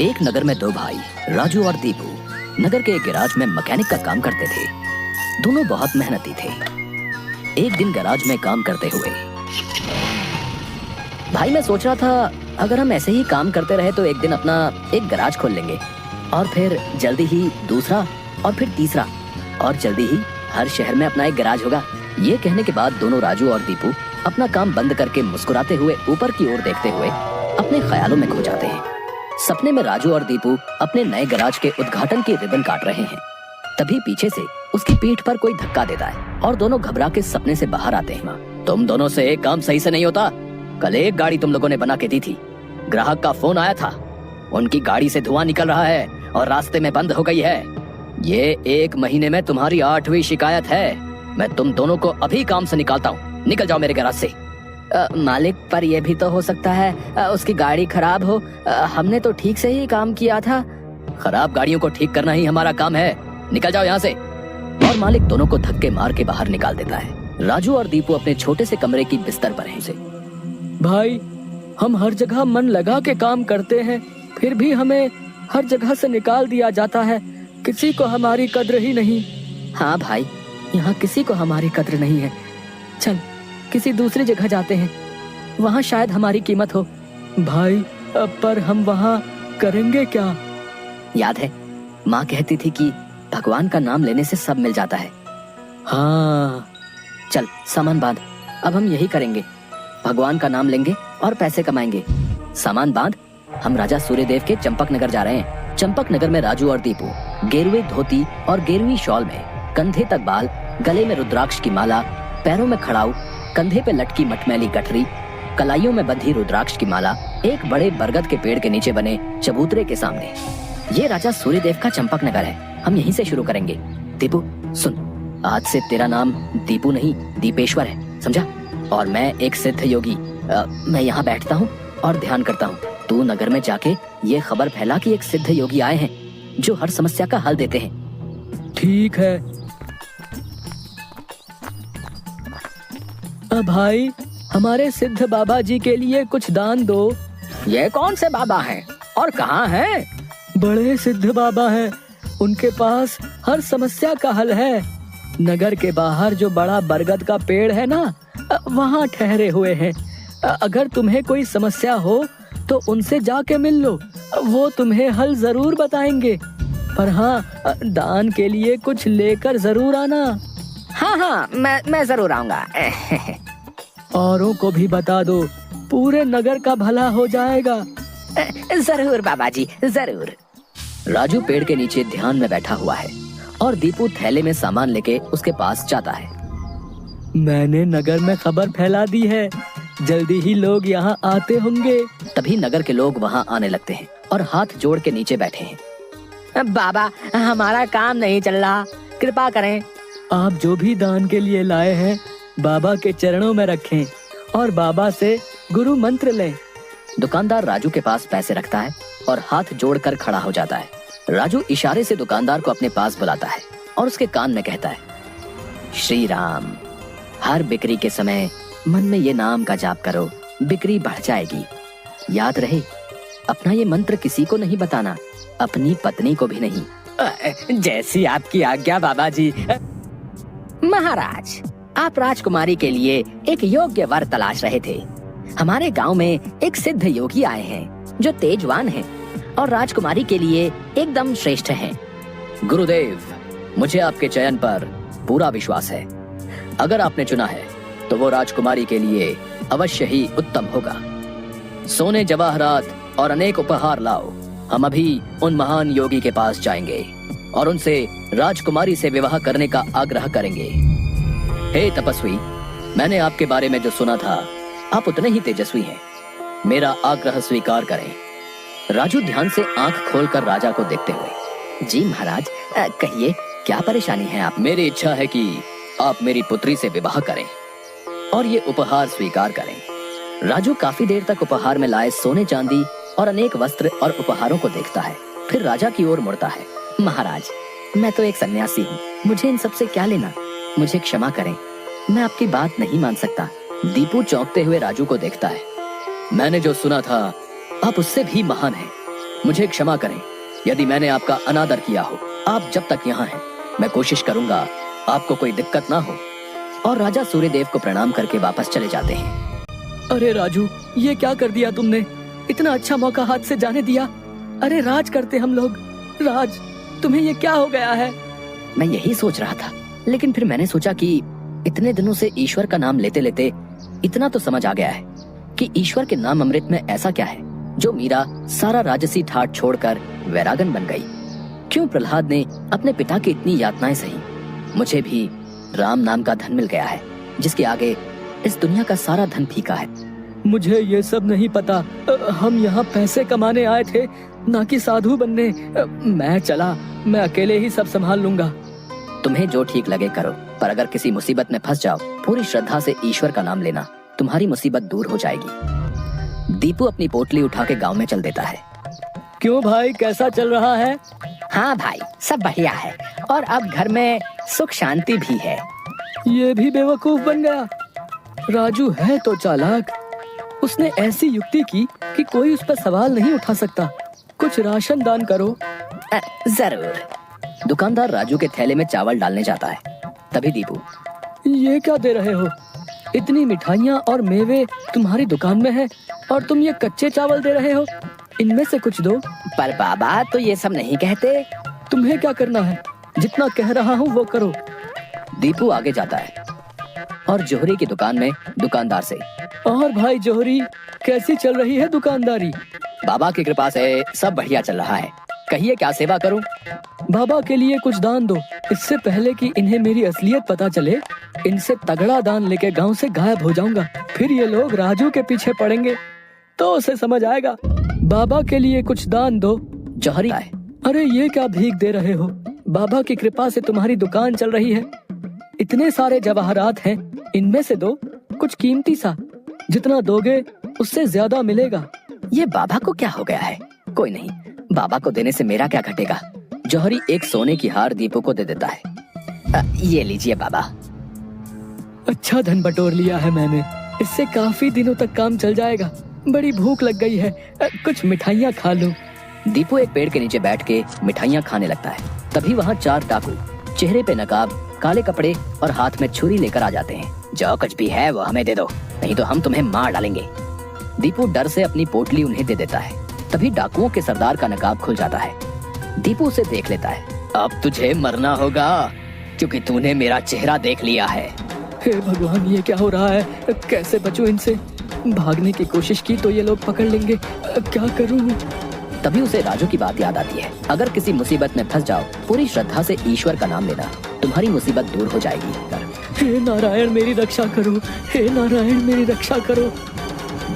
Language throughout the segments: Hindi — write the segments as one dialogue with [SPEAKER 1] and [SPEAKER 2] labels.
[SPEAKER 1] एक नगर में दो भाई राजू और दीपू नगर के एक गैराज में मैकेनिक का काम करते थे। दोनों बहुत मेहनती थे। एक दिन गैराज में काम करते हुए भाई मैं सोच रहा था अगर हम ऐसे ही काम करते रहे तो एक दिन अपना एक गैराज खोल लेंगे और फिर जल्दी ही दूसरा और फिर तीसरा और जल्दी ही हर शहर में अपना एक गैराज होगा। ये कहने के बाद दोनों राजू और दीपू अपना काम बंद करके मुस्कुराते हुए ऊपर की ओर देखते हुए अपने ख्यालों में खो जाते हैं। सपने में राजू और दीपू अपने नए गैराज के उद्घाटन की रिबन काट रहे हैं। तभी पीछे से उसकी पीठ पर कोई धक्का देता है और दोनों घबरा के सपने से बाहर आते हैं। तुम दोनों से एक काम सही से नहीं होता। कल एक गाड़ी तुम लोगों ने बना के दी थी, ग्राहक का फोन आया था, उनकी गाड़ी से धुआं निकल रहा है और रास्ते में बंद हो गई है। ये 1 महीने में तुम्हारी 8वीं शिकायत है। मैं तुम दोनों को अभी काम से निकालता हूँ, निकल जाओ मेरे गैराज से। मालिक, पर यह भी तो हो सकता है उसकी गाड़ी खराब हो। हमने तो ठीक से ही काम किया था। खराब गाड़ियों को ठीक करना ही हमारा काम है, निकल जाओ यहाँ से। और मालिक दोनों को धक्के मार के बाहर निकाल देता है। राजू और दीपू अपने छोटे से कमरे की बिस्तर पर हैं।
[SPEAKER 2] भाई, हम हर जगह मन लगा के काम करते हैं, फिर भी हमें हर जगह से निकाल दिया जाता है। किसी को हमारी कद्र ही नहीं।
[SPEAKER 1] हाँ भाई, यहाँ किसी को हमारी कद्र नहीं है।
[SPEAKER 2] चल किसी दूसरी जगह जाते हैं, वहाँ शायद हमारी कीमत हो। भाई, पर हम वहाँ करेंगे क्या?
[SPEAKER 1] याद है माँ कहती थी कि भगवान का नाम लेने से सब मिल जाता है।
[SPEAKER 2] हाँ,
[SPEAKER 1] चल सामान बांध, अब हम यही करेंगे। भगवान का नाम लेंगे और पैसे कमाएंगे। सामान बांध, हम राजा सूर्यदेव के चंपक नगर जा रहे हैं। चंपक नगर में राजू और दीपू गेरुए धोती और गेरुई शॉल में, कंधे तक बाल, गले में रुद्राक्ष की माला, पैरों में खड़ाऊ, कंधे पे लटकी मटमैली गठरी, कलाइयों में बंधी रुद्राक्ष की माला, एक बड़े बरगद के पेड़ के नीचे बने चबूतरे के सामने। ये राजा सूर्यदेव का चंपक नगर है, हम यहीं से शुरू करेंगे। दीपू सुन, आज से तेरा नाम दीपू नहीं दीपेश्वर है, समझा? और मैं एक सिद्ध योगी, मैं यहाँ बैठता हूँ और ध्यान करता हूँ। तू नगर में जाके ये खबर फैला कि एक सिद्ध योगी आए हैं जो हर समस्या का हल देते हैं।
[SPEAKER 2] ठीक है। भाई, हमारे सिद्ध बाबा जी के लिए कुछ दान दो।
[SPEAKER 1] ये कौन से बाबा हैं और कहाँ हैं?
[SPEAKER 2] बड़े सिद्ध बाबा हैं, उनके पास हर समस्या का हल है। नगर के बाहर जो बड़ा बरगद का पेड़ है ना, वहाँ ठहरे हुए हैं। अगर तुम्हें कोई समस्या हो तो उनसे जाके मिल लो, वो तुम्हें हल जरूर बताएंगे। पर हाँ, दान के लिए कुछ लेकर जरूर आना।
[SPEAKER 1] हाँ, मैं जरूर आऊंगा।
[SPEAKER 2] औरों को भी बता दो, पूरे नगर का भला हो जाएगा।
[SPEAKER 1] जरूर बाबा जी, जरूर। राजू पेड़ के नीचे ध्यान में बैठा हुआ है और दीपू थैले में सामान लेके उसके पास जाता है।
[SPEAKER 2] मैंने नगर में खबर फैला दी है, जल्दी ही लोग यहाँ आते होंगे।
[SPEAKER 1] तभी नगर के लोग वहाँ आने लगते हैं और हाथ जोड़ के नीचे बैठे हैं। बाबा, हमारा काम नहीं चल रहा, कृपा करें।
[SPEAKER 2] आप जो भी दान के लिए लाए हैं बाबा के चरणों में रखें और बाबा से गुरु मंत्र लें।
[SPEAKER 1] दुकानदार राजू के पास पैसे रखता है और हाथ जोड़कर खड़ा हो जाता है। राजू इशारे से दुकानदार को अपने पास बुलाता है और उसके कान में कहता है, श्री राम। हर बिक्री के समय मन में ये नाम का जाप करो, बिक्री बढ़ जाएगी। याद रहे, अपना ये मंत्र किसी को नहीं बताना, अपनी पत्नी को भी नहीं।
[SPEAKER 2] जैसी आपकी आज्ञा बाबा जी।
[SPEAKER 1] महाराज, आप राजकुमारी के लिए एक योग्य वर तलाश रहे थे। हमारे गांव में एक सिद्ध योगी आए हैं जो तेजवान हैं और राजकुमारी के लिए एकदम श्रेष्ठ हैं। गुरुदेव, मुझे आपके चयन पर पूरा विश्वास है। अगर आपने चुना है तो वो राजकुमारी के लिए अवश्य ही उत्तम होगा। सोने जवाहरात और अनेक उपहार लाओ। हम अभी उन महान योगी के पास जाएंगे और उनसे राजकुमारी से विवाह करने का आग्रह करेंगे। हे तपस्वी, मैंने आपके बारे में जो सुना था, आप उतने ही तेजस्वी हैं। मेरा आग्रह स्वीकार करें। राजू ध्यान से आंख खोलकर राजा को देखते हुए, जी महाराज, कहिए क्या परेशानी है आप? मेरी इच्छा है कि आप मेरी पुत्री से विवाह करें और ये उपहार स्वीकार करें। राजू काफी देर तक उपहार में लाए सोने चांदी और अनेक वस्त्र और उपहारों को देखता है, फिर राजा की ओर मुड़ता है। महाराज, मैं तो एक सन्यासी हूँ, मुझे इन सब से क्या लेना? मुझे क्षमा करें, मैं आपकी बात नहीं मान सकता। दीपू चौंकते हुए राजू को देखता है। मैंने जो सुना था, आप उससे भी महान हैं।
[SPEAKER 2] मुझे क्षमा करें यदि मैंने आपका अनादर किया हो। आप जब तक यहाँ हैं, मैं कोशिश करूंगा आपको कोई दिक्कत ना हो।
[SPEAKER 1] और राजा सूर्यदेव को प्रणाम करके वापस चले जाते हैं।
[SPEAKER 2] अरे राजू, ये क्या कर दिया तुमने? इतना अच्छा मौका हाथ से जाने दिया। अरे राज करते हम लोग। राज, तुम्हें ये क्या हो गया है?
[SPEAKER 1] मैं यही सोच रहा था, लेकिन फिर मैंने सोचा कि इतने दिनों से ईश्वर का नाम लेते लेते इतना तो समझ आ गया है कि ईश्वर के नाम अमृत में ऐसा क्या है जो मीरा सारा राजसी ठाट छोड़कर वैरागन बन गई। क्यों प्रहलाद ने अपने पिता की इतनी यातनाएं सही, मुझे भी राम नाम का धन मिल गया है जिसके आगे इस दुनिया का सारा धन फीका है।
[SPEAKER 2] मुझे ये सब नहीं पता। हम यहाँ पैसे कमाने आए थे, ना कि साधु बनने। मैं चला, मैं अकेले ही सब संभाल लूंगा।
[SPEAKER 1] तुम्हें जो ठीक लगे करो, पर अगर किसी मुसीबत में फंस जाओ, पूरी श्रद्धा से ईश्वर का नाम लेना, तुम्हारी मुसीबत दूर हो जाएगी। दीपू अपनी पोटली उठा के गाँव में चल देता है।
[SPEAKER 2] क्यों भाई, कैसा चल रहा है?
[SPEAKER 1] हाँ भाई, सब बढ़िया है और अब घर में सुख शांति भी है।
[SPEAKER 2] ये भी बेवकूफ बन गया। राजू है तो चालाक। उसने ऐसी युक्ति की कि कोई उस पर सवाल नहीं उठा सकता। कुछ राशन दान करो।
[SPEAKER 1] जरूर। दुकानदार राजू के थैले में चावल डालने जाता है। तभी दीपू,
[SPEAKER 2] ये क्या दे रहे हो? इतनी मिठाइयाँ और मेवे तुम्हारी दुकान में है और तुम ये कच्चे चावल दे रहे हो? इनमें से कुछ दो।
[SPEAKER 1] पर बाबा तो ये सब नहीं कहते।
[SPEAKER 2] तुम्हें क्या करना है? जितना कह रहा हूँ वो करो।
[SPEAKER 1] दीपू आगे जाता है और जोहरी की दुकान में दुकानदार से,
[SPEAKER 2] और भाई जोहरी, कैसी चल रही है दुकानदारी?
[SPEAKER 1] बाबा की कृपा से सब बढ़िया चल रहा है। कहिए क्या सेवा करूं?
[SPEAKER 2] बाबा के लिए कुछ दान दो। इससे पहले कि इन्हें मेरी असलियत पता चले, इनसे तगड़ा दान लेके गांव से गायब हो जाऊंगा। फिर ये लोग राजू के पीछे पड़ेंगे तो उसे समझ आएगा। बाबा के लिए कुछ दान दो।
[SPEAKER 1] जौहरी आए।
[SPEAKER 2] अरे ये क्या भीख दे रहे हो? बाबा की कृपा से तुम्हारी दुकान चल रही है। इतने सारे जवाहरात हैं, इनमें से दो कुछ कीमती सा। जितना दोगे उससे ज्यादा मिलेगा।
[SPEAKER 1] ये बाबा को क्या हो गया है? कोई नहीं, बाबा को देने से मेरा क्या घटेगा। जौहरी एक सोने की हार दीपू को दे देता है। ये लीजिए बाबा।
[SPEAKER 2] अच्छा धन बटोर लिया है मैंने। इससे काफी दिनों तक काम चल जाएगा। बड़ी भूख लग गई है, कुछ मिठाइयाँ खा लूं।
[SPEAKER 1] दीपू एक पेड़ के नीचे बैठ के मिठाइयाँ खाने लगता है। तभी वहाँ 4 डाकू, चेहरे पे नकाब, काले कपड़े और हाथ में छुरी लेकर आ जाते हैं। जो कुछ भी है वो हमें दे दो, नहीं तो हम तुम्हें मार डालेंगे। दीपू डर से अपनी पोटली उन्हें दे देता है। तभी डाकुओं के सरदार का नकाब खुल जाता है। दीपू उसे देख लेता है। अब तुझे मरना होगा क्योंकि तूने मेरा चेहरा देख लिया है।
[SPEAKER 2] हे भगवान, ये क्या हो रहा है? कैसे बचूं इनसे? भागने की कोशिश की तो ये लोग पकड़ लेंगे। क्या करूं?
[SPEAKER 1] तभी उसे राजू की बात याद आती है। अगर किसी मुसीबत में फंस जाओ, पूरी श्रद्धा से ईश्वर का नाम लेना, तुम्हारी मुसीबत दूर हो जाएगी।
[SPEAKER 2] हे नारायण मेरी रक्षा करो, हे नारायण मेरी रक्षा करो।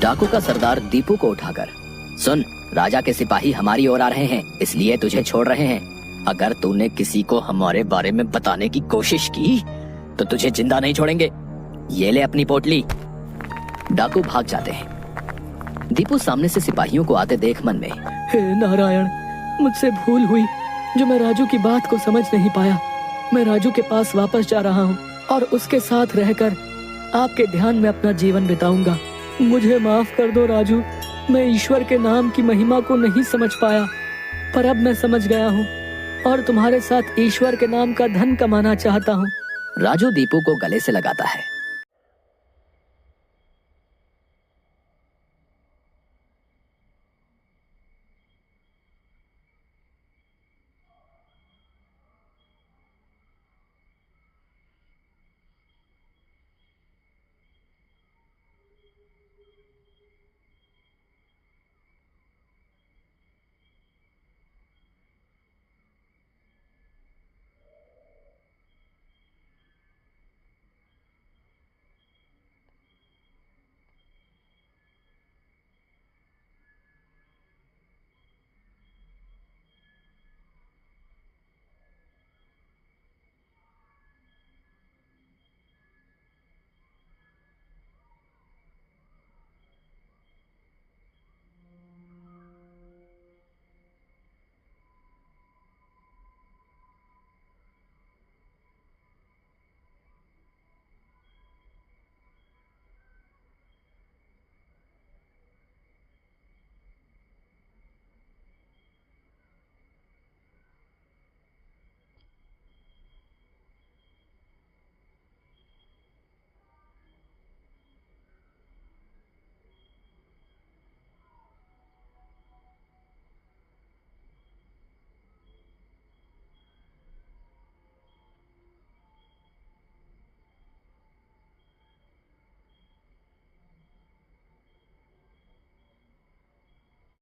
[SPEAKER 1] डाकू का सरदार दीपू को उठाकर, सुन, राजा के सिपाही हमारी ओर आ रहे हैं, इसलिए तुझे छोड़ रहे हैं। अगर तूने किसी को हमारे बारे में बताने की कोशिश की तो तुझे जिंदा नहीं छोड़ेंगे। ये ले अपनी पोटली। डाकू भाग जाते हैं। दीपू सामने से सिपाहियों को आते देख मन में,
[SPEAKER 2] हे नारायण, मुझसे भूल हुई जो मैं राजू की बात को समझ नहीं पाया। मैं राजू के पास वापस जा रहा हूँ और उसके साथ रहकर आपके ध्यान में अपना जीवन बिताऊंगा। मुझे माफ कर दो राजू। मैं ईश्वर के नाम की महिमा को नहीं समझ पाया, पर अब मैं समझ गया हूँ और तुम्हारे साथ ईश्वर के नाम का धन कमाना चाहता हूँ।
[SPEAKER 1] राजू दीपू को गले से लगाता है